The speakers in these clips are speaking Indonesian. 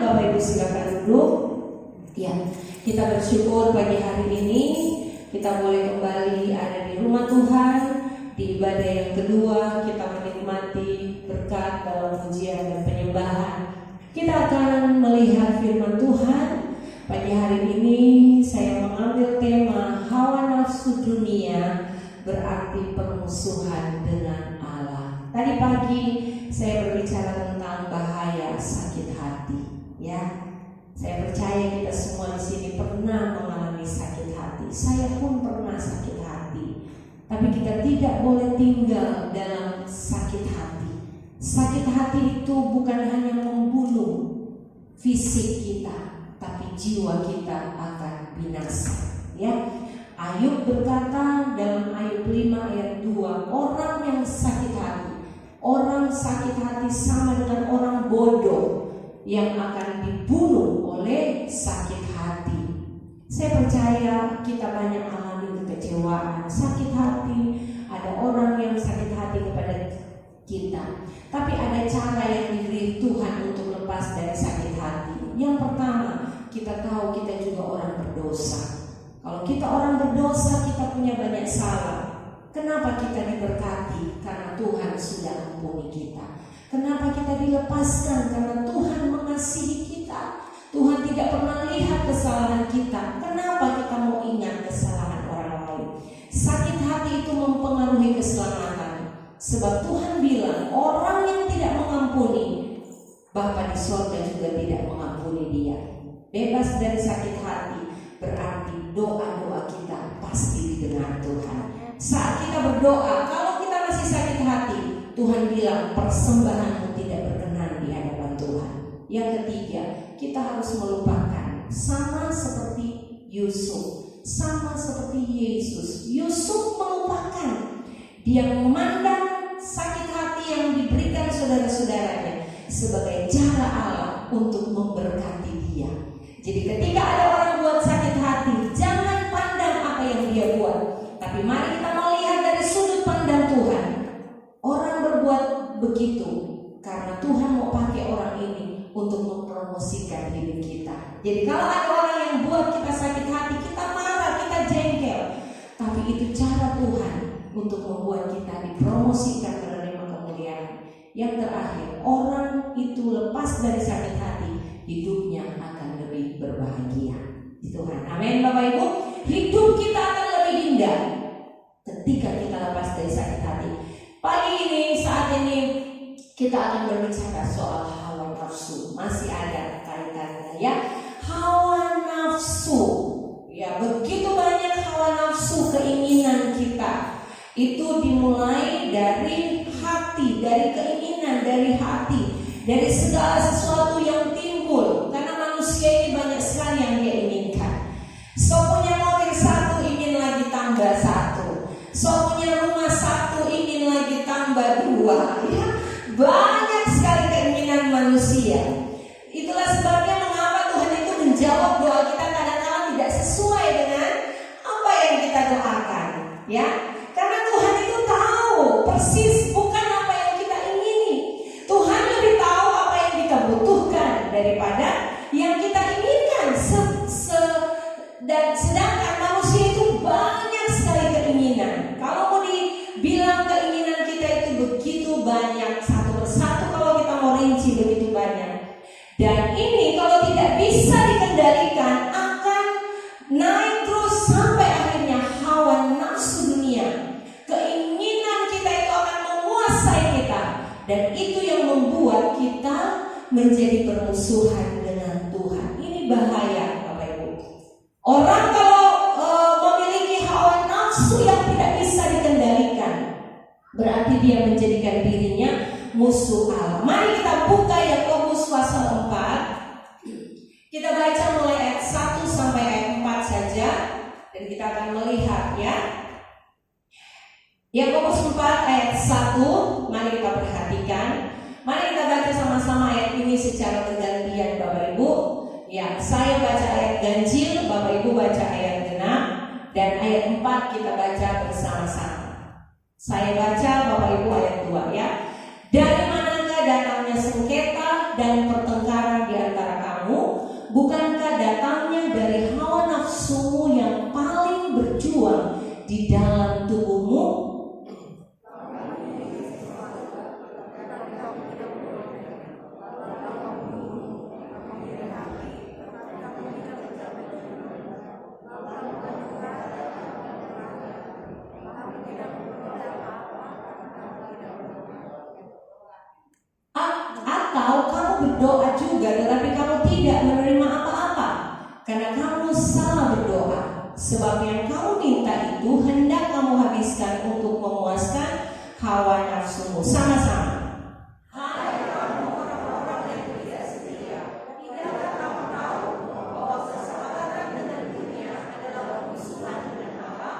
Bapak Ibu silakan duduk. Ya, kita bersyukur pagi hari ini kita boleh kembali ada di rumah Tuhan. Di ibadah yang kedua kita menikmati berkat dalam pujian dan penyembahan. Kita akan melihat firman Tuhan. Pagi hari ini saya mengambil tema hawa nafsu dunia berarti permusuhan dengan Allah. Tadi pagi saya berbicara tentang bahaya sakit hati, ya. Saya percaya kita semua di sini pernah mengalami sakit hati. Saya pun pernah sakit hati. Tapi kita tidak boleh tinggal dalam sakit hati. Sakit hati itu bukan hanya membunuh fisik kita, tapi jiwa kita akan binasa, ya. Ayub berkata dalam Ayub 5 ayat 2, orang yang sakit hati sama dengan orang bodoh yang akan dibunuh oleh sakit hati. Saya percaya kita banyak alami kekecewaan, sakit hati. Ada orang yang sakit hati kepada kita, tapi ada cara yang diberi Tuhan untuk lepas dari sakit hati. Yang pertama, kita tahu kita juga orang berdosa. Kalau kita orang berdosa, kita punya banyak salah. Kenapa kita diberkati? Karena Tuhan sudah ampuni kita. Kenapa kita dilepaskan? Karena Tuhan mengasihi kita. Tuhan tidak pernah lihat kesalahan kita. Kenapa kita mau ingat kesalahan orang lain? Sakit hati itu mempengaruhi keselamatan. Sebab Tuhan bilang, orang yang tidak mengampuni, Bapa di surga juga tidak mengampuni dia. Bebas dari sakit hati berarti doa-doa kita pasti didengar Tuhan. Saat kita berdoa, kalau kita masih sakit hati, Tuhan bilang persembahanmu tidak berkenan di hadapan Tuhan. Yang ketiga, kita harus melupakan. Sama seperti Yusuf, sama seperti Yesus. Yusuf melupakan. Dia memandang sakit hati yang diberikan saudara-saudaranya sebagai cara Allah untuk memberkati dia. Jadi ketika ada orang buat sakit hati, jangan pandang apa yang dia buat, tapi mari kita melihat dari sudut pandang Tuhan. Orang berbuat begitu karena Tuhan mau pakai orang ini untuk mempromosikan hidup kita. Jadi kalau ada orang yang buat kita sakit hati, kita marah, kita jengkel, tapi itu cara Tuhan untuk membuat kita dipromosikan menerima kemuliaan. Yang terakhir, orang itu lepas dari sakit hati, hidupnya akan lebih berbahagia. Tuhan, amin Bapak Ibu. Hidup kita akan lebih indah ketika kita lepas dari sakit hati. Pagi ini, saat ini kita akan berbicara soal hawa nafsu. Masih ada kaitannya, ya. Hawa nafsu, ya, begitu banyak hawa nafsu, keinginan kita. Itu dimulai dari hati, dari keinginan, dari hati, dari segala sesuatu yang timbul. Karena manusia ini banyak sekali yang dia inginkan. So punya mobil satu, ingin lagi tambah satu. So punya rumah satu, ingin lagi tambah dua, ya. Banyak sekali keinginan manusia. Itulah sebabnya mengapa Tuhan itu menjawab doa kita kadang-kadang tidak sesuai dengan apa yang kita doakan, ya. Karena Tuhan itu tahu persis bukan apa yang kita ingini. Tuhan lebih tahu apa yang kita butuhkan daripada yang kita inginkan. Dan sedangkan manusia itu banyak sekali keinginan. Kalau mau dibilang keinginan kita itu begitu banyak, satu persatu kalau kita mau rinci begitu banyak. Dan ini kalau tidak bisa dikendalikan akan naik terus sampai akhirnya hawa nafsu dunia. Keinginan kita itu akan menguasai kita. Dan itu yang membuat kita menjadi bermusuhan dengan Tuhan. Ini bahaya Bapak Ibu. Orang kalau memiliki hawa nafsu yang tidak bisa dikendalikan, berarti dia menjadikan dirinya musuh Allah. Mari kita buka Yakobus pasal 4. Kita baca mulai ayat 1 sampai ayat 4 saja. Dan kita akan melihat, ya. Yakobus 4 ayat 1. Mari kita perhatikan. Mari kita baca sama-sama ayat ini secara bergantian Bapak Ibu. Ya, saya baca ayat ganjil, Bapak Ibu baca ayat genap, dan ayat 4 kita baca bersama-sama. Saya baca, Bapak Ibu ayat 2, ya. Dari manakah datangnya sengketa dan pertengkaran di antara kamu karena kamu salah berdoa. Sebab yang kamu minta itu hendak kamu habiskan untuk memuaskan hawa nafsumu. Sama-sama. Hai kamu orang-orang yang tidak setia, tidakkah kamu tahu bahwa persahabatan dengan dunia adalah permusuhan dengan Allah?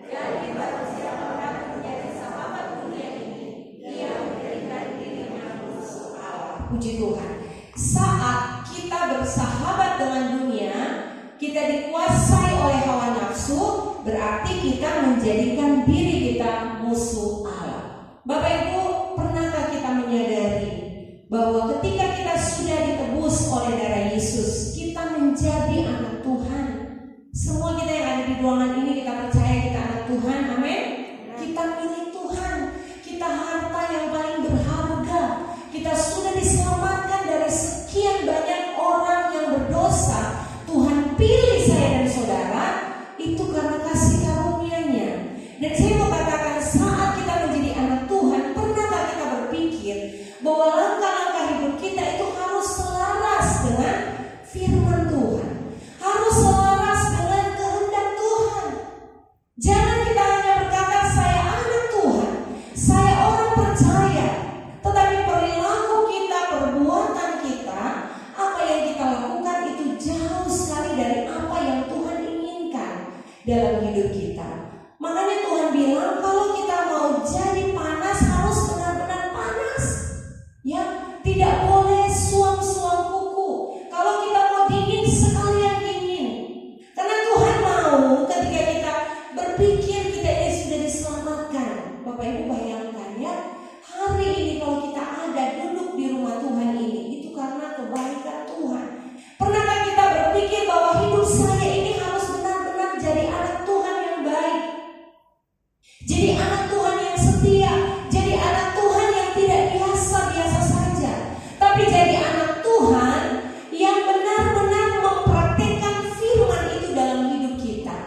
Jadi barang siapa hendak menjadi sahabat dunia ini, ia menjadikan dirinya musuh Allah. Puji Tuhan. Saat kita bersahabat dengan dunia, kita dikuasai oleh hawa nafsu, berarti kita menjadikan diri kita musuh Allah. Bapak Ibu, pernahkah kita menyadari bahwa ketika kita sudah ditebus oleh darah Yesus, kita menjadi anak Tuhan? Semua kita yang ada di ruangan ini, kita percaya kita anak Tuhan, amin? Kita milik Tuhan, kita harta yang paling berharga. Kita sudah diselamatkan dari sekian banyak orang yang berdosa. Tuhan pilih saya dan saudara itu karena kasih karunia-Nya. Dan saya mau katakan, saat kita menjadi anak Tuhan, pernahkah kita berpikir bahwa langkah-langkah hidup kita itu harus selaras dengan firman Tuhan, harus selaras dengan kehendak Tuhan. Jangan kita hanya berkata saya anak Tuhan, saya orang percaya, tetapi perilaku kita, perbuatan kita, apa yang kita lakukan itu jauh sekali dari apa yang Tuhan inginkan dalam hidup kita. Makanya Tuhan bilang kalau kita mau jadi panas harus benar-benar panas. Ya, tidak boleh suam-suam kuku. Kalau kita mau dingin sekalian dingin. Karena Tuhan mau ketika kita berpikir kita ini sudah diselamatkan. Bapak Ibu bayangkan ya, hari ini kalau kita ada duduk di rumah Tuhan ini, itu karena kebaikan Tuhan. Pernahkah kita berpikir bahwa hidup saya ini harus benar-benar jadi anak Tuhan yang baik, jadi anak Tuhan yang setia, jadi anak Tuhan yang tidak biasa-biasa saja, tapi jadi anak Tuhan yang benar-benar mempraktikkan firman itu dalam hidup kita.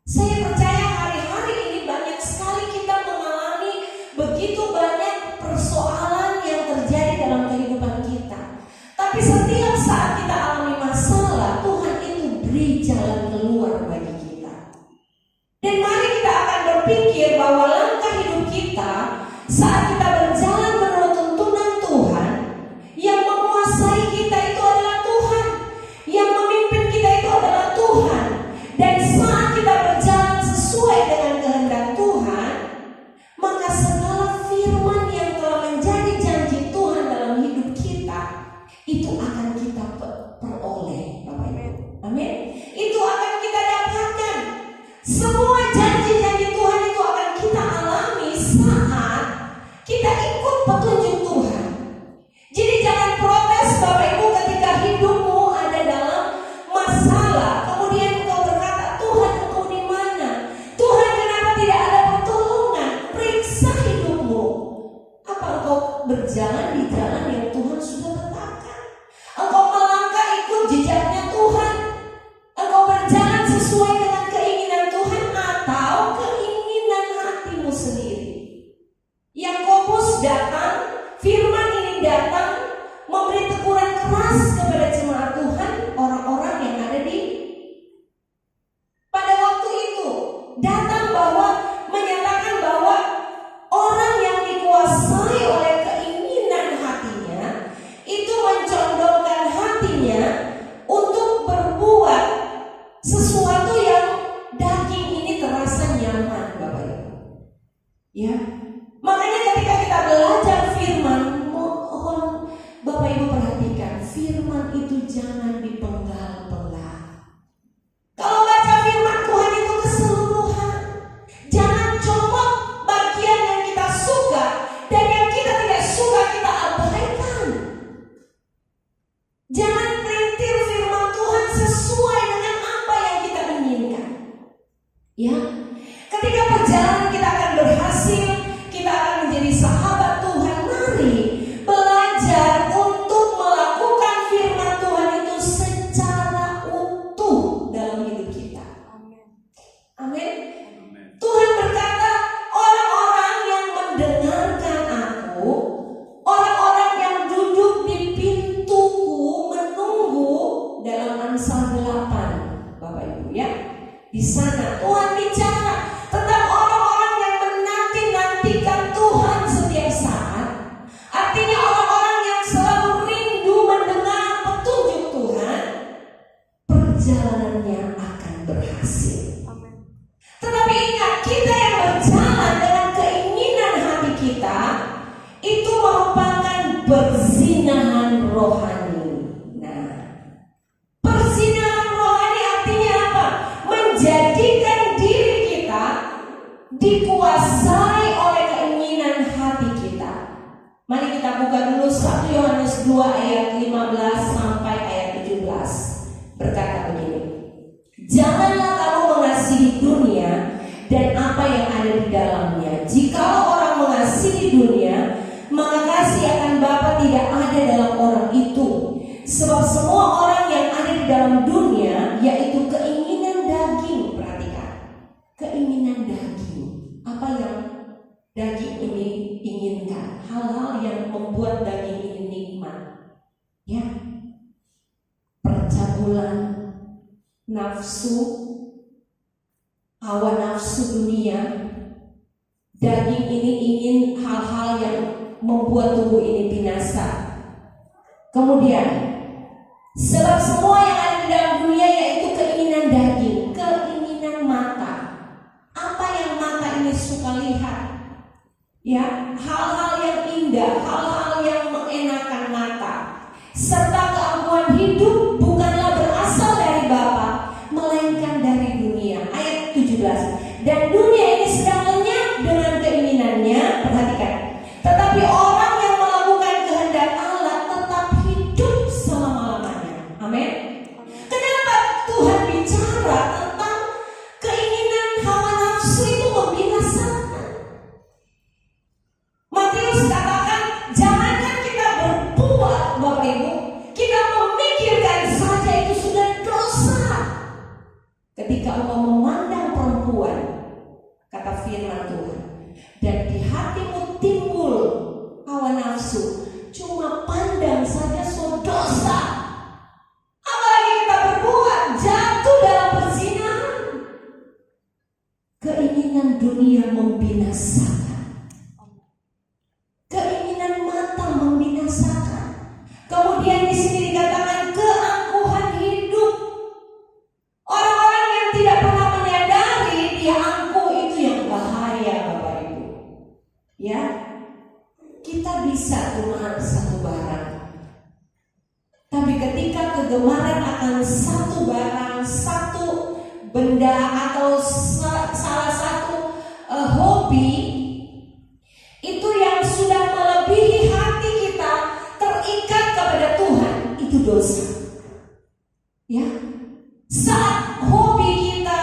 Saya percaya hari-hari ini banyak sekali kita mengalami begitu banyak persoalan yang terjadi dalam kehidupan kita. Tapi setiap saat kita alami masalah, Tuhan itu beri jalan keluar bagi kita. Dan mari kita akan berpikir bahwa langkah hidup kita saat kita berjalan menurut tuntunan Tuhan, yang menguasai kita itu adalah Tuhan, yang memimpin kita itu adalah Tuhan. Dan saat kita berjalan sesuai dengan kehendak Tuhan, maka segala firman yang telah menjadi janji Tuhan dalam hidup kita itu akan kita peroleh, Bapak Ibu. Amin. Itu akan kita dapatkan. Semua janji-janji Tuhan itu akan kita alami saat kita ikut petunjuk Tuhan. Jadi jangan protes Bapak Ibu ketika hidupmu ada dalam masalah. Kemudian engkau berkata, Tuhan engkau di mana? Tuhan kenapa tidak ada pertolongan? Periksa hidupmu. Apa engkau berjalan di jalan yang Tuhan sudah tetapkan? Engkau melangkah ikut jejaknya Tuhan? Engkau berjalan sesuai dengan keinginan Tuhan atau keinginan hatimu sendiri? Yakobus datang, firman ini datang memberi teguran keras kepada jemaat Tuhan, orang-orang yang ada di pada waktu itu, datang bahwa menyatakan bahwa orang yang dikuasai oleh keinginan hatinya itu mencondongkan hatinya untuk berbuat sesuatu yang daging ini terasa nyaman, Bapak Ibu. Ya, makanya ketika kita belajar firman, mohon Bapak Ibu perhatikan, firman itu jangan dipenggal-penggal. Kalau baca firman Tuhan itu keseluruhan, jangan copot bagian yang kita suka dan yang kita tidak suka kita abaikan. Jangan perintil firman Tuhan sesuai dengan apa yang kita inginkan. Ya, ketika perjalanan kita akan berhasil, kita akan menjadi sahabat Tuhan. Mari belajar untuk melakukan firman Tuhan itu secara Di sana Tuhan bicara tentang orang-orang yang menanti-nantikan Tuhan setiap saat. Artinya orang-orang yang selalu rindu mendengar petunjuk Tuhan, perjalanannya akan berhasil. Tetapi ingat, kita yang berjalan dengan keinginan hati kita itu merupakan perzinahan rohani. Nah, perzinahan rohani artinya apa? Menjadikan diri kita dikuasai oleh keinginan hati kita. Mari kita buka dulu 1 Yohanes 2 ayat 15 sampai ayat 17. Berkata begini: janganlah kamu mengasihi dunia dan apa yang ada di dalamnya. Jikalau orang mengasihi dunia, maka kasih akan Bapa tidak ada dalam orang itu. Sebab semua orang yang ada di dalam dunia, yaitu keinginan daging. Perhatikan, keinginan daging. Apa yang daging ini inginkan? Hal-hal yang membuat daging ini nikmat, ya, percabulan, nafsu, hawa nafsu dunia. Daging ini ingin hal-hal yang membuat tubuh ini binasa. Kemudian, sebab semua yang ada di dalam dunia yaitu keinginan daging, keinginan mata. Apa yang mata ini suka lihat? Ya, hal-hal yang indah, hal-hal yang mengenakan mata. Serta keangkuhan hidup bukanlah berasal dari Bapa, melainkan dari dunia. Ayat 17. Dan dunia ini sedang lenyap dengan keinginannya. Perhatikan. Tetapi orang yang melakukan kehendak Allah tetap hidup selama-lamanya. Amin. Kenapa Tuhan bicara tentang keinginan hawa nafsu itu membinasakan? Matius katakan, jangankan kita berbuat, Bapak Ibu, kita memikirkan saja itu sudah dosa. Ketika engkau memandang perempuan, kata firman Tuhan, dan di hatimu timbul hawa nafsu, cuma pandang saja sudah dosa. Apalagi kita berbuat, jatuh dalam perzinahan. Keinginan dunia membinasakan, keinginan mata membinasakan. Kemudian di sini dikatakan keangkuhan hidup. Orang-orang yang tidak pernah menyadari dia angkuh itu yang bahaya, Bapak Ibu. Ya, kita bisa gemar satu barang, tapi ketika kegemaran akan satu barang, satu benda atau salah satu hobi itu yang sudah melebihi hati kita, terikat kepada Tuhan, itu dosa. Ya, saat hobi kita,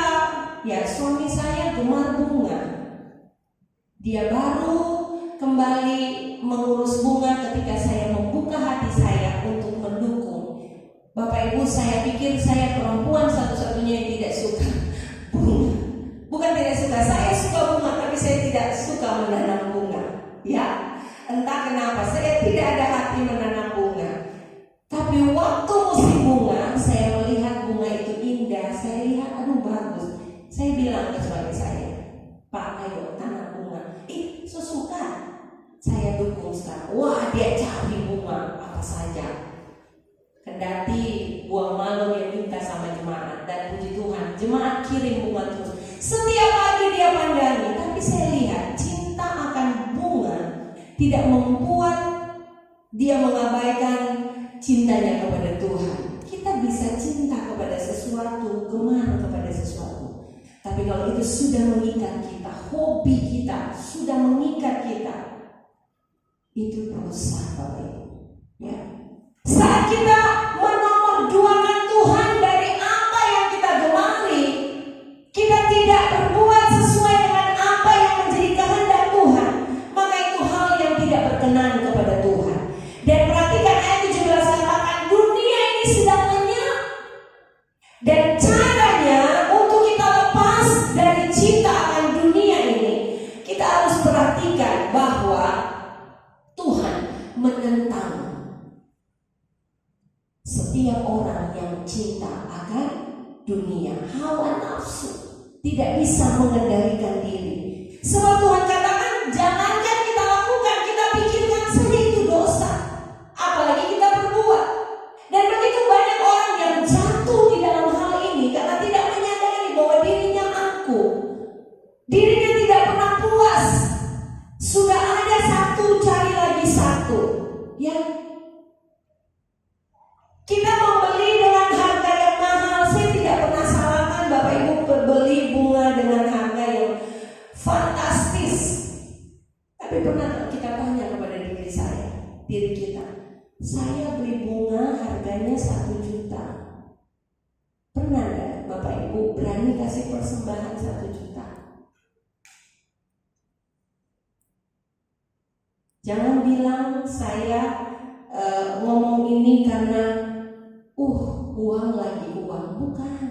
ya suami saya gemar bunga, dia baru kembali mengurus bunga ketika saya membuka hati saya untuk mendukung. Bapak Ibu, saya pikir saya perempuan satu-satunya yang tidak suka bunga. Bukan tidak suka, saya suka bunga, tapi saya tidak suka menanam bunga. Ya, entah kenapa saya tidak ada hati menanam bunga. Tapi waktu musim bunga, saya melihat bunga itu indah, saya lihat, aduh bagus. Saya bilang ke suami saya, Pak, ayo tanam bunga. Sesuka. Saya dukung sekarang. Wah, dia cari bunga apa saja. Kendati buang malu yang minta sama jemaat, dan puji Tuhan, jemaat kirim bunga terus. Setiap pagi dia pandangi, tapi saya lihat cinta akan bunga tidak membuat dia mengabaikan cintanya kepada Tuhan. Kita bisa cinta kepada sesuatu, gemar kepada sesuatu, tapi kalau itu sudah mengikat kita, hobi kita sudah mengikat kita, itu dosa, Bapak Ibu. Ya. Saat kita menomorduakan Tuhan dari apa yang kita gemari, kita tidak berbuat sesuai dengan apa yang menjadi kehendak Tuhan, maka itu hal yang tidak berkenan kepada Tuhan. Dan perhatikan ayat 17 katakan dunia ini sedang lenyap. Dan caranya untuk kita lepas dari cinta akan dunia ini, kita harus perhatikan bahwa Tuhan menentang setiap orang yang cinta akan dunia, hawa nafsu, tidak bisa mengendalikan diri. Sebab Tuhan katakan, jangankan kita lakukan, kita pikirkan saja itu dosa, apalagi kita berbuat. Dan begitu banyak orang yang jatuh di dalam hal ini karena tidak menyadari bahwa dirinya angkuh, dirinya tidak pernah puas. Sudah ada satu, cari lagi satu. Ya, kita membeli dengan harga yang mahal. Saya tidak pernah salahkan Bapak Ibu berbeli bunga dengan harga yang fantastis. Tapi pernah kita tanya kepada diri kita, saya beli bunga harganya 1 juta. Pernah gak Bapak Ibu berani kasih persembahan 1 juta? Jangan bilang saya ngomong ini karena uang lagi uang, bukan.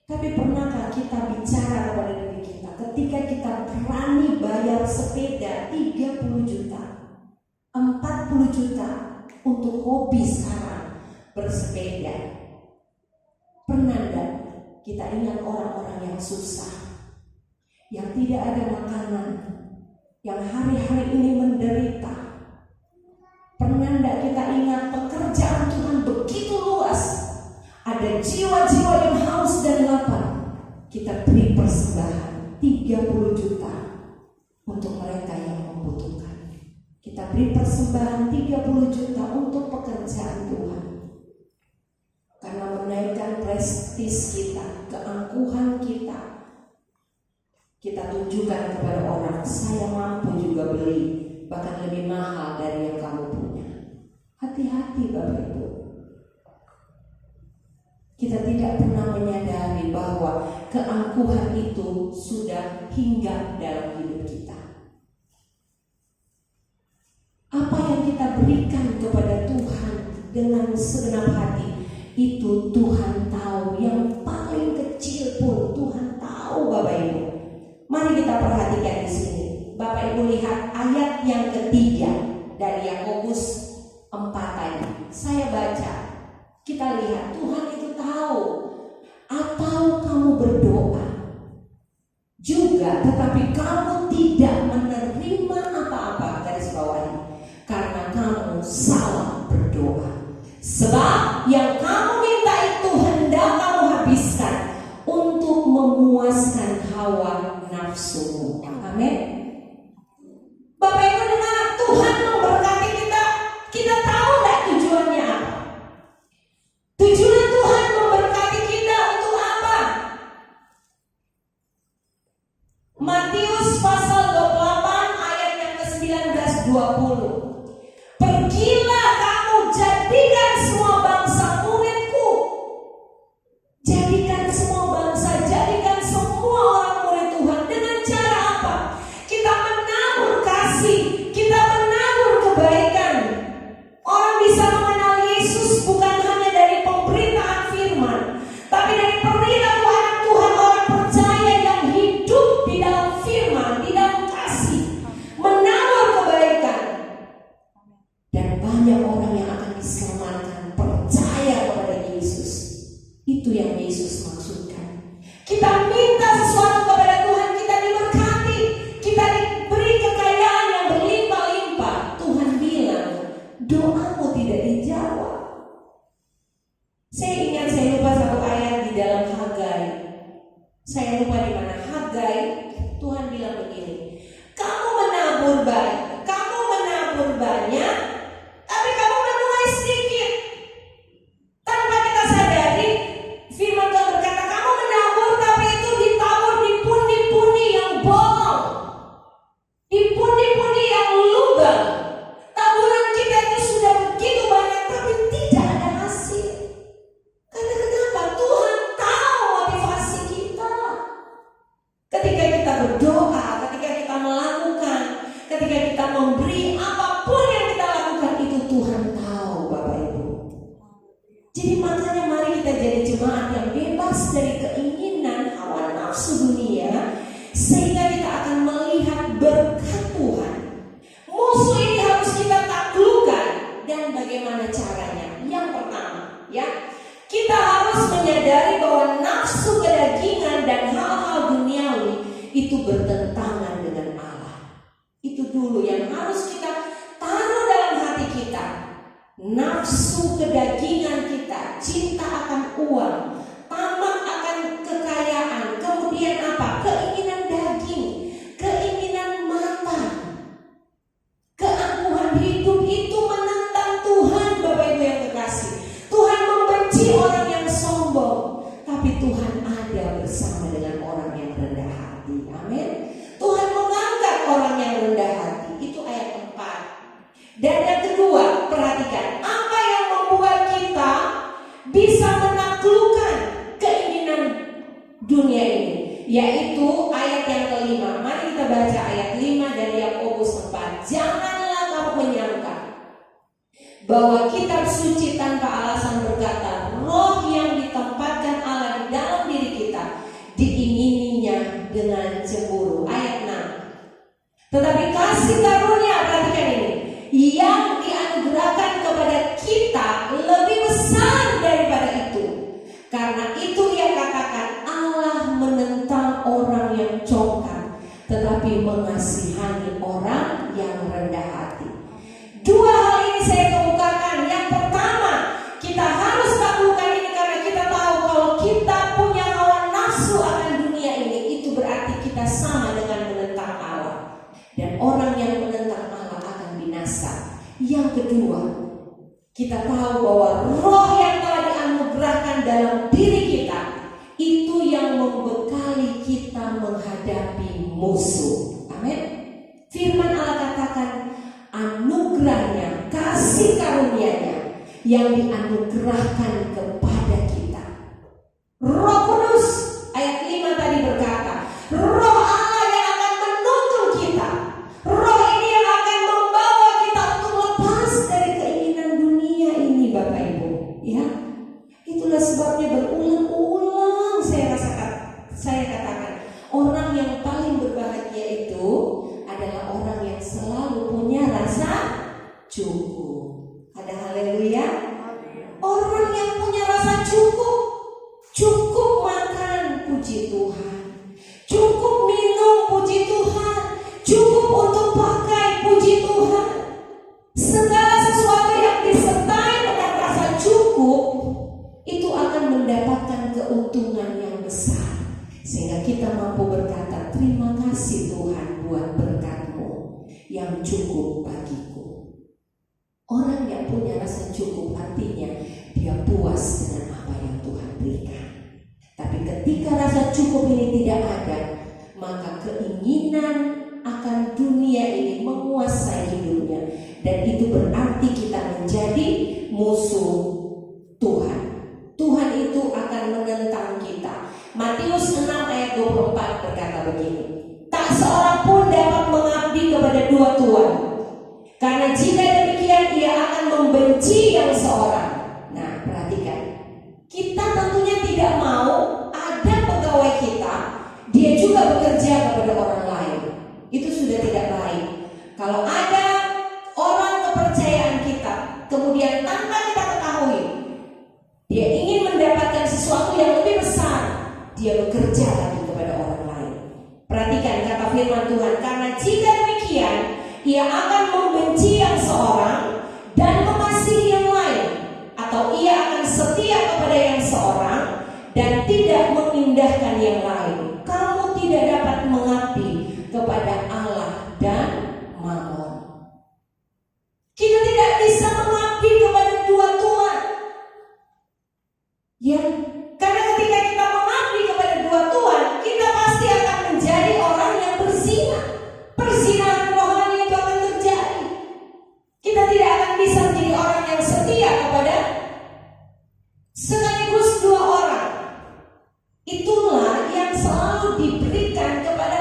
Tapi pernahkah kita bicara kepada diri kita ketika kita berani bayar sepeda 30 juta, 40 juta untuk hobi sekarang bersepeda? Pernah gak kita ingat orang-orang yang susah, yang tidak ada makanan, yang hari-hari ini menderita? Pernah gak kita ingat pekerjaan Tuhan begitu luas, ada jiwa-jiwa yang haus dan lapar? Kita beri persembahan 30 juta untuk mereka yang membutuhkan. Kita beri persembahan 30 juta untuk pekerjaan Tuhan. Karena menaikkan prestis kita, keangkuhan kita, kita tunjukkan kepada orang, saya mampu juga beli, bahkan lebih mahal dari yang kamu punya. Hati-hati Bapak Ibu. Kita tidak pernah menyadari bahwa keangkuhan itu sudah hinggap dalam hidup kita. Apa yang kita berikan kepada Tuhan dengan segenap hati, itu Tuhan tahu. Yang paling kecil pun Tuhan tahu Bapak Ibu. Mari kita perhatikan di sini. Bapak Ibu lihat ayat yang ketiga dari Yakobus 4 tadi. Saya baca. Kita lihat Tuhan itu tahu. Atau kamu berdoa juga, tetapi kamu tidak menerima apa-apa, garis bawahi, karena kamu salah berdoa. Sebab yang kamu minta itu hendak kamu habiskan untuk memuaskan hawa nafsumu. Amin. Bapak Ibu, dimana Tuhan memberkati kita, kita tahu gak tujuannya apa? Tujuan Tuhan memberkati kita untuk apa? Matius pasal 28 ayat yang ke-19-20. Pergilah kamu, jadikan semua bangsa muridku. Jadikan semua bangsa, jadikan semua orang murid Tuhan. Dengan cara apa? Kita menabur kasih, kita menabur kebaikan. Orang bisa mengenal Yesus bukan hanya dari pemberitaan firman, tapi dari perilaku Tuhan. Orang percaya yang hidup di dalam firman, di dalam kasih, menabur kebaikan. Dan banyak orang yang akan diselamatkan, percaya kepada Yesus. Itu yang Yesus maksudkan. Kita minta sesuatu kepada Tuhan, kita diberkati, kita diberi kekayaan yang berlimpah-limpah. Tuhan bilang, doamu tidak dijawab. Saya ingat, saya lupa satu ayat di dalam Hagai. Saya lupa di mana Hagai. Tuhan bilang begini, kamu menabur banyak, tapi kamu menuai sedikit. Tanpa kita sadari, firman Tuhan berkata, kamu menabur tapi itu ditabur di pundi-pundi yang bolong, di pundi-pundi yang lubang. Taburan kita itu sudah begitu banyak tapi tidak ada hasil. Karena kenapa? Tuhan tahu motivasi kita. Ketika kita berdoa, ketika kita melakukan, ketika kita memberi, apapun yang kita lakukan itu Tuhan tahu Bapak Ibu. Jadi makanya mari kita jadi jemaat yang bebas dari keinginan hawa nafsu dunia, sehingga kita akan melihat berkat Tuhan. Musuh ini harus kita taklukkan. Dan bagaimana caranya? Yang pertama, ya, kita harus menyadari menyadari bahwa nafsu kedagingan dan hal-hal duniawi itu bertentangan dengan Allah. Itu dulu yang harus kita taruh dalam hati kita. Nafsu kedagingan kita, cinta akan uang, tamak akan kekayaan, kemudian apa? Keinginan daging, keinginan mata, keangkuhan hidup itu menentang Tuhan, Bapak Ibu yang kekasih. Tuhan membenci orang yang sombong, tapi Tuhan ada bersama dengan orang yang rendah hati. Amin. Tuhan mengangkat orang yang rendah hati. Itu ayat 4. Dan yang kedua, perhatikan apa yang membuat kita bisa menaklukkan keinginan dunia ini, yaitu ayat yang kelima. Mari kita baca ayat 5 dari Yakobus 4. Janganlah kamu menyangka bahwa kitab suci tanpa alasan berkata, roh yang ditempatkan Allah di dalam diri kita diingininya dengan cemburu. Ayat 6. Tetapi kasih karunia, perhatikan ini, yang dianugerahkan kepada kita lebih besar daripada itu. Karena itu ia katakan, Allah menentang orang yang congkak, tetapi mengasihani orang yang rendah hati. Dua hal ini saya kemukakan. Yang pertama, kita harus taklukkan ini karena kita tahu kalau kita punya hawa nafsu akan dunia ini, itu berarti kita sama dengan menentang Allah. Dan orang yang menentang Allah akan binasa. Yang kedua, kita tahu bahwa roh yang telah dianugerahkan dalam diri kita itu yang membekali kita menghadapi musuh. Amin. Firman Allah katakan, anugerahnya, kasih karunia-Nya yang dianugerahkan kepada kita. Roh Kudus, ayat 5 tadi berkata, roh Allah yang akan menuntun kita. Roh ini yang akan membawa kita untuk lepas dari keinginan dunia ini, Bapak Ibu. Ya, itulah sebabnya berulang-ulang saya katakan, orang yang paling berbahagia itu adalah orang yang selalu punya rasa cukup. Ada haleluya. Orang yang punya rasa cukup, cukup makan, puji Tuhan, cukup minum, puji Tuhan, cukup untuk pakai, puji Tuhan. Segala sesuatu yang disertai dengan rasa cukup itu akan mendapatkan keuntungan yang besar, sehingga kita mampu berkata, terima kasih Tuhan buat berkat-Mu yang cukup bagiku. Orang yang punya rasa cukup artinya dia puas dengan apa yang Tuhan berikan. Tapi ketika rasa cukup ini tidak ada, maka keinginan akan dunia ini menguasai hidupnya, dan itu berarti kita menjadi musuh Tuhan. Tuhan itu akan menentang kita. Matius 6 ayat 24 berkata begini, tak seorang pun dapat mengabdi kepada dua tuan, karena jika demikian ia akan membenci yang seorang. Nah, perhatikan, kita tentunya tidak mau ada pegawai kita dia juga bekerja kepada orang lain. Itu sudah tidak baik. Kalau ada orang kepercayaan kita, kemudian tanpa kita ketahui dia ingin mendapatkan sesuatu yang lebih besar, dia bekerja lagi kepada orang lain. Perhatikan kata firman Tuhan, karena jika demikian ia akan membenci yang seorang dan mengasihi yang lain, atau ia akan setia kepada yang seorang dan tidak mengindahkan yang lain. Kamu tidak dapat mengabdi kepada Allah dan Mammon. Kita tidak bisa mengabdi kepada dua tuan. Ya, karena ketika kita mengabdi kepada dua tuan, kita pasti akan menjadi orang yang berzina. Perzinahan rohani itu akan terjadi. Kita tidak akan bisa menjadi orang yang setia kepada sekaligus dua orang. Itulah yang selalu diberikan kepada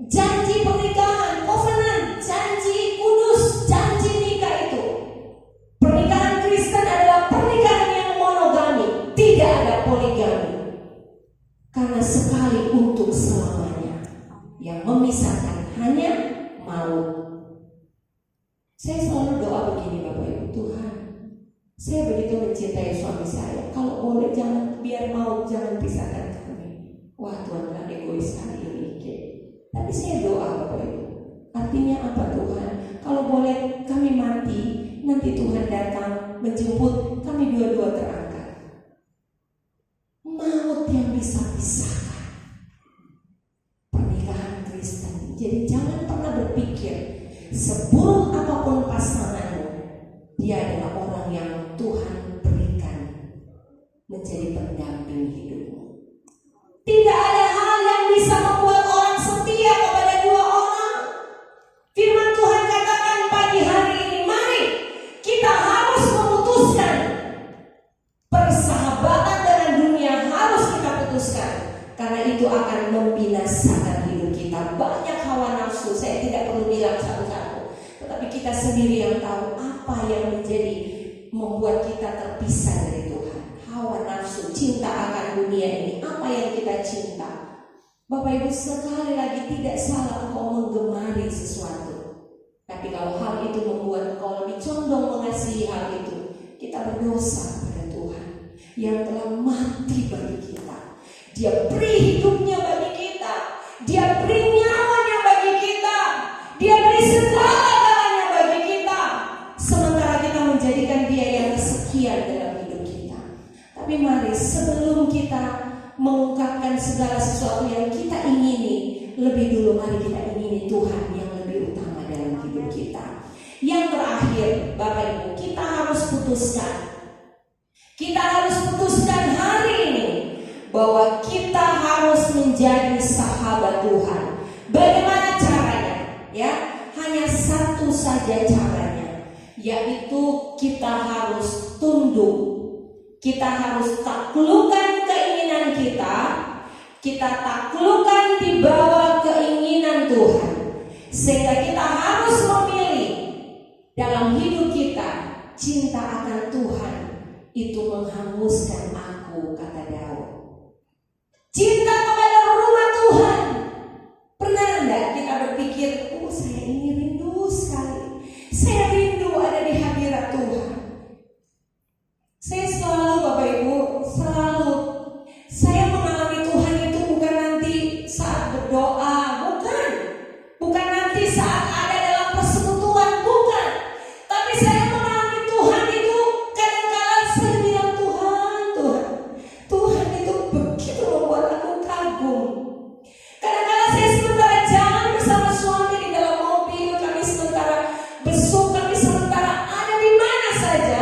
janji pernikahan, covenant, janji kudus, janji nikah itu. Pernikahan Kristen adalah pernikahan yang monogami, tidak ada poligami. Karena sekali untuk selamanya, yang memisahkan hanya maut. Saya selalu doa begini, Bapak Ibu, Tuhan, Saya begitu mencintai suami saya. Kalau boleh jangan, biar mau jangan pisahkan kami. Wah Tuhan, kan egois sekali ini. Tapi saya doa Bapak Ibu. Artinya apa Tuhan? Kalau boleh kami mati, nanti Tuhan datang menjemput kami dua-dua terangkat. Maut yang bisa pisahkan pernikahan Kristen. Jadi jangan pernah berpikir seburuk apapun pasanganmu, dia adalah orang yang Tuhan berikan menjadi pendamping hidupmu. Tidak ada hal yang bisa membuat orang setia kepada dua orang. Firman Tuhan katakan pagi hari ini, mari kita harus memutuskan. Persahabatan dengan dunia harus kita putuskan, karena itu akan membinasakan hidup kita. Banyak hawa nafsu, saya tidak perlu bilang satu-satu, tetapi kita sendiri yang tahu apa yang menjadi membuat kita terpisah dari Tuhan. Hawa nafsu, cinta akan dunia ini, apa yang kita cinta. Bapak Ibu, sekali lagi tidak salah engkau menggemari sesuatu, tapi kalau hal itu membuat engkau lebih condong mengasihi hal itu, kita berdosa pada Tuhan yang telah mati bagi kita. Dia beri hidupnya bagi kita, Dia beri nyawanya bagi kita, Dia beri segala-galanya bagi kita, sementara kita menjadikan Dia yang kesekian dalam hidup kita. Tapi mari sebelum kita mengungkapkan segala sesuatu yang kita ingini, lebih dulu mari kita ingini Tuhan yang lebih utama dalam hidup kita. Yang terakhir Bapak Ibu, kita harus putuskan. Kita harus putuskan hari ini bahwa kita harus menjadi sahabat Tuhan. Bagaimana caranya? Ya, hanya satu saja caranya, yaitu kita harus tunduk. Kita harus taklukkan keinginan kita. Kita taklukkan di bawah keinginan Tuhan. Sehingga kita harus memilih dalam hidup kita. Cinta akan Tuhan itu menghanguskan aku, kata Daud. Cinta kepada rumah Tuhan. Pernah enggak kita berpikir, oh saya ini rindu sekali, saya rindu ada di hadirat Tuhan. Saya selalu Bapak Ibu, selalu saya mengalami Tuhan itu bukan nanti saat berdoa, bukan nanti saat ada dalam persekutuan, bukan. Tapi saya mengalami Tuhan itu kadang-kadang saya bilang Tuhan itu begitu membuat aku kagum. Kadang-kadang saya sementara jalan bersama suami di dalam mobil, kami sementara besuk, kami sementara ada di mana saja,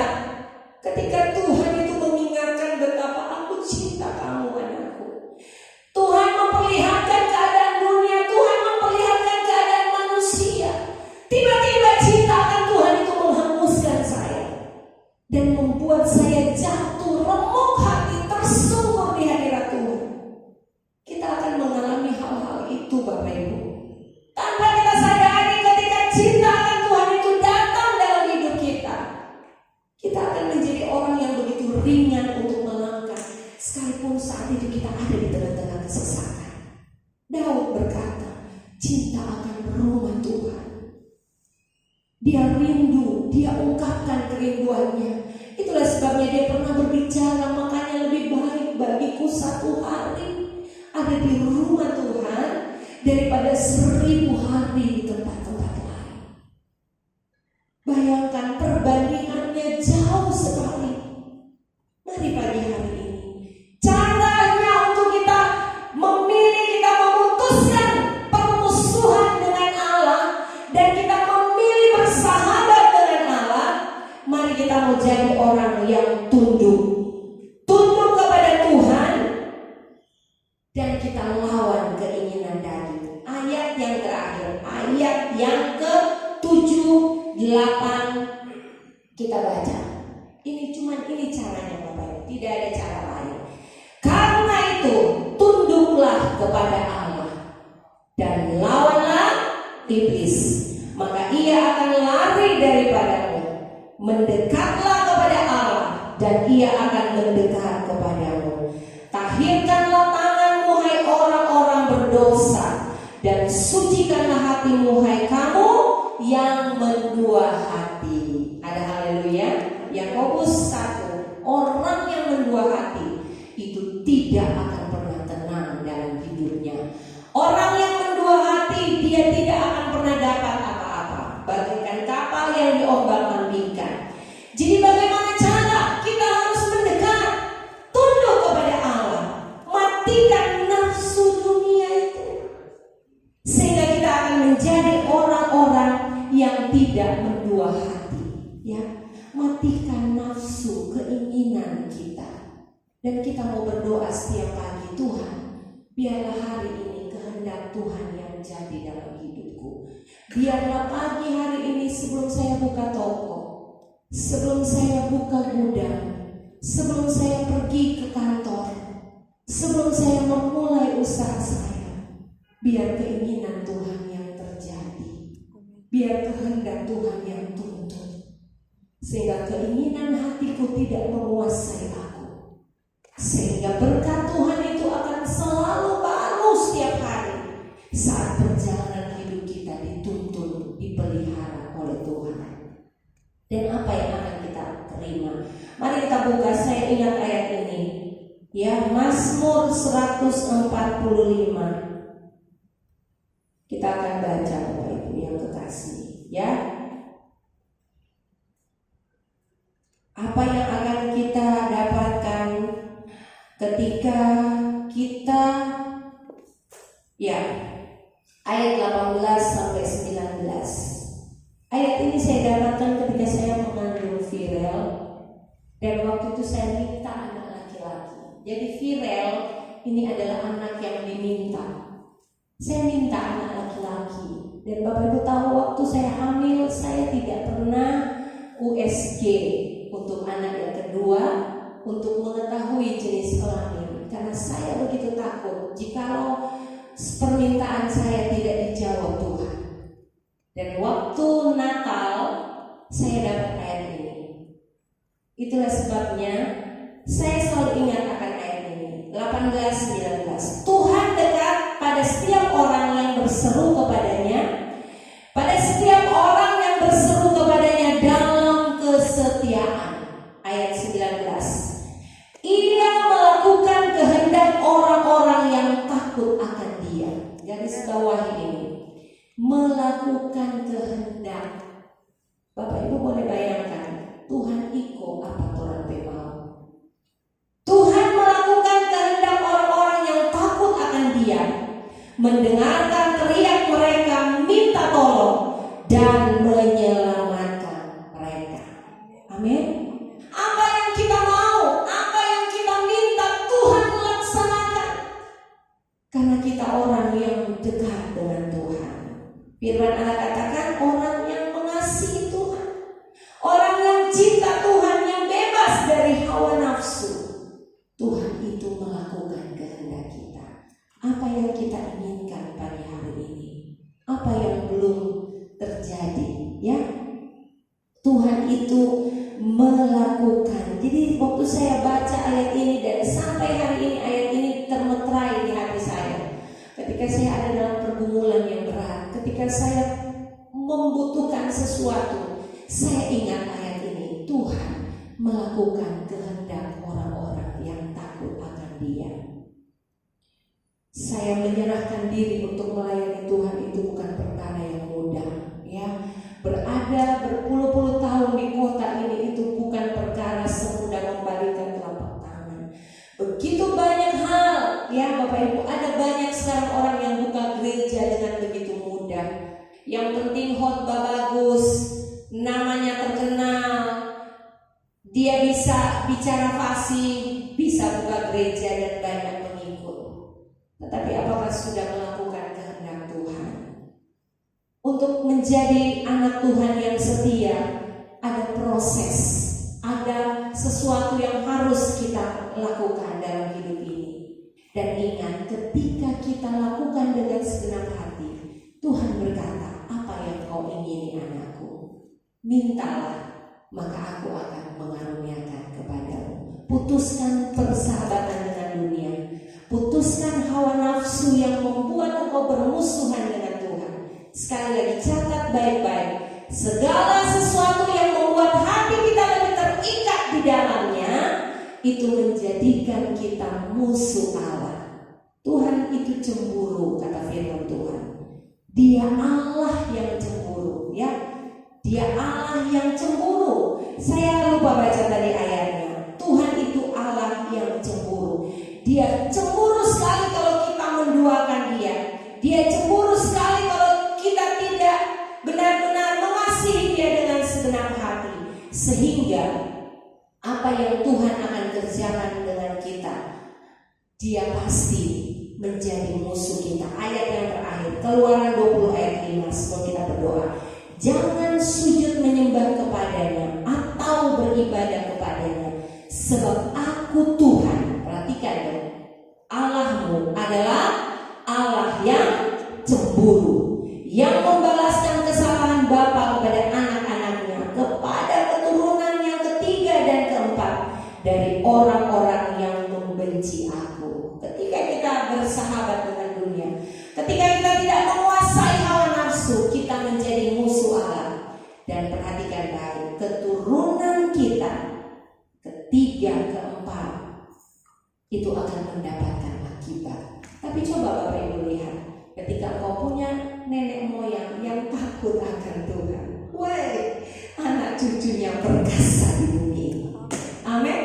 ketika Tuhan itu mengingatkan betapa aku cinta kamu anakku. Tuhan memperlihatkan keadaan dunia, Tuhan memperlihatkan keadaan manusia. Tiba-tiba cinta akan Tuhan itu menghanguskan saya dan membuat saya jatuh remuk hati, tersungkur di hadirat Tuhan. Kita akan mengalami hal-hal itu Bapak Ibu, tanpa kita sadari. Ketika cinta akan Tuhan itu datang dalam hidup kita, kita akan menjadi orang yang begitu ringan untuk melangkah, sekalipun saat itu kita ada di tengah-tengah kesesatan. Daud berkata, cinta akan rumah Tuhan. Dia rindu, dia ungkapkan kerinduannya. Itulah sebabnya dia pernah berbicara, makanya lebih baik bagiku satu hari ada di rumah Tuhan daripada 1000 hari di tempat-tempat lain. Bayangkan perbandingannya jauh sekali. Mari pagi hari ini, caranya untuk kita memilih, kita memutuskan permusuhan dengan Allah dan kita memilih bersahabat dengan Allah. Mari kita mau jadi orang yang tunduk kepada Tuhan, dan kita lawan keinginan daging. Ayat yang terakhir, ayat yang ke-7, 8 kita baca. Ini caranya Bapak Ibu, tidak ada cara lain. Karena itu tunduklah kepada Allah dan lawanlah iblis, maka ia akan lari daripadamu. Mendekatlah kepada Allah dan ia akan mendekat kepadamu. Tahirkanlah tanganmu hai orang-orang berdosa, dan sucikanlah hatimu hai kamu yang mendua hati. Ada haleluya. Yakobus tidak akan pernah tenang dalam hidupnya. Orang yang mendua hati, dia tidak akan pernah dapat apa-apa, bagaikan kapal yang diombang-ambingkan. Jadi bagaimana cara kita harus mendekat, tunduk kepada Allah, matikan nafsu dunia itu, sehingga kita akan menjadi orang-orang yang tidak mendua hati, ya. Matikan nafsu keinginan kita. Dan kita mau berdoa setiap pagi, Tuhan, biarlah hari ini kehendak Tuhan yang jadi dalam hidupku. Biarlah pagi hari ini sebelum saya buka toko, sebelum saya buka gudang, sebelum saya pergi ke kantor, sebelum saya memulai usaha saya, biar keinginan Tuhan yang terjadi, biar kehendak Tuhan yang tuntun, sehingga keinginan hatiku tidak menguasai aku, sehingga berkat Tuhan itu akan selalu baru setiap hari saat perjalanan hidup kita dituntun, dipelihara oleh Tuhan. Dan apa yang akan kita terima? Mari kita buka, saya ingat ayat ini, ya, Mazmur 145. Kita akan baca, Bapak Ibu yang kekasih, ya. Apa yang akan kita dapatkan ketika kita, ya, ayat 18 sampai 19. Ayat ini saya dapatkan ketika saya mengandung Firel, dan waktu itu saya minta anak laki-laki. Jadi Firel ini adalah anak yang diminta. Saya minta anak laki-laki, dan Bapak Ibu tahu waktu saya hamil saya tidak pernah USG untuk anak yang kedua, untuk mengetahui jenis kelamin, karena saya begitu takut jikalau permintaan saya tidak dijawab Tuhan. Dan waktu Natal saya dapat ayat ini. Itulah sebabnya saya selalu ingat akan ayat ini, 18-19. Tuhan dekat pada setiap orang yang berseru kepadanya, pada setiap orang yang berseru kepadanya dalam kesetiaan. Ayat 19. Ia melakukan kehendak orang-orang yang takut akan Dia. Garis bawah ini, melakukan kehendak. Bapak Ibu boleh bayangkan, Tuhan iko apa Tuhan mau. Tuhan melakukan kehendak orang-orang yang takut akan Dia, mendengarkan teriak mereka minta tolong dan menyelamatkan mereka. Amin. Apa yang kita mau, apa yang kita minta, Tuhan melaksanakan, karena kita orang yang dekat dengan Tuhan. Firman Allah katakan, orang yang mengasihi Tuhan, orang yang cinta Tuhan, yang bebas dari hawa nafsu, Tuhan itu melakukan kehendak kita. Apa yang kita inginkan pada hari ini, apa yang belum terjadi, ya, Tuhan itu melakukan. Jadi waktu saya baca ayat ini dan sampai hari ini ayat ini termeterai di hati saya. Ketika saya ada dalam pergumulan yang berat, ketika saya membutuhkan sesuatu, saya ingat ayat ini. Tuhan melakukan kehendak orang-orang yang takut akan Dia. Saya menyerahkan diri untuk melayani Tuhan itu bukan perkara yang mudah, ya. Berada berpuluh-puluh tahun di kota ini itu bukan perkara semudah membalikkan telapak tangan. Begitu banyak hal, ya Bapak Ibu, ada banyak sekarang orang yang buka gereja dengan begitu mudah. Yang penting khotbah bagus, namanya terkenal, dia bisa bicara fasih, bisa buka gereja dan banyak pengikut. Tetapi apakah sudah melakukan kehendak Tuhan? Untuk menjadi anak Tuhan yang setia, ada proses, ada sesuatu yang harus kita lakukan dalam hidup ini. Dan ingat, ketika kita lakukan dengan segenap hati, Tuhan berkata, apa yang kau ingini anakku? Mintalah, maka aku akan mengaruniakan kepadamu. Putuskan persahabatan dengan dunia, putuskan hawa nafsu yang membuat engkau bermusuhan dengan Tuhan. Sekali lagi catat baik-baik, segala sesuatu yang membuat hati kita lebih terikat di dalamnya, itu menjadikan kita musuh Allah. Tuhan itu cemburu, kata firman Tuhan. Dia Allah yang cemburu, ya. Dia Allah yang cemburu. Saya lupa baca tadi ayatnya. Tuhan itu Allah yang cemburu. Dia cemburu sekali kalau kita menduakan Dia. Dia cemburu sekali kalau kita tidak benar-benar mengasihi Dia dengan segenap hati. Sehingga apa yang Tuhan akan kerjakan dengan kita, Dia pasti menjadi musuh kita. Ayat yang terakhir, Keluaran 20 ayat 5, sebelum kita berdoa. Jangan sujud menyembah kepadanya atau beribadah kepadanya, sebab aku Tuhan, perhatikan dong, Allahmu adalah Allah yang cemburu, yang membalaskan kesalahan bapa kepada anak-anaknya, kepada keturunan yang ketiga dan keempat dari orang-orang yang membenci aku. Ketika kita bersahabat dengan dunia, ketika kita tidak menguasai hawa nafsu, kita menjadi musuh Allah. Dan perhatikan baik, keturunan kita ketiga, keempat itu akan mendapatkan akibat. Tapi coba Bapak Ibu lihat, ketika kau punya nenek moyang yang takut akan Tuhan, woi, anak cucunya perkasa di bumi. Amin.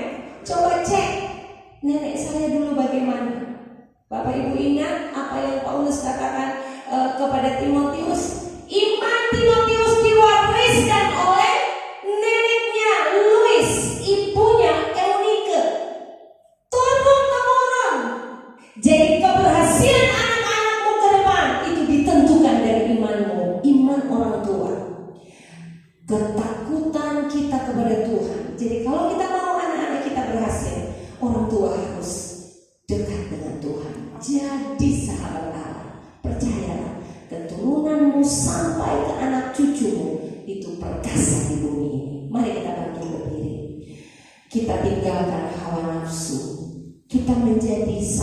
Coba cek nenek saya dulu bagaimana. Bapak Ibu ingat apa yang Paulus katakan kepada Timotius? Iman Timotius diwariskan oleh neneknya Louis, ibunya Eunike, turun temurun. Jadi keberhasilan anak-anakmu ke depan itu ditentukan dari imanmu, iman orang tua. Ketakutan kita kepada Tuhan. Jadi kalau kita mau anak-anak kita berhasil, orang tua harus dekat dengan Tuhan. Jadi sahabat Allah, percayalah, keturunanmu sampai ke anak cucumu itu perkasa di bumi ini. Mari kita bangkit berdiri. Kita tinggalkan hawa nafsu.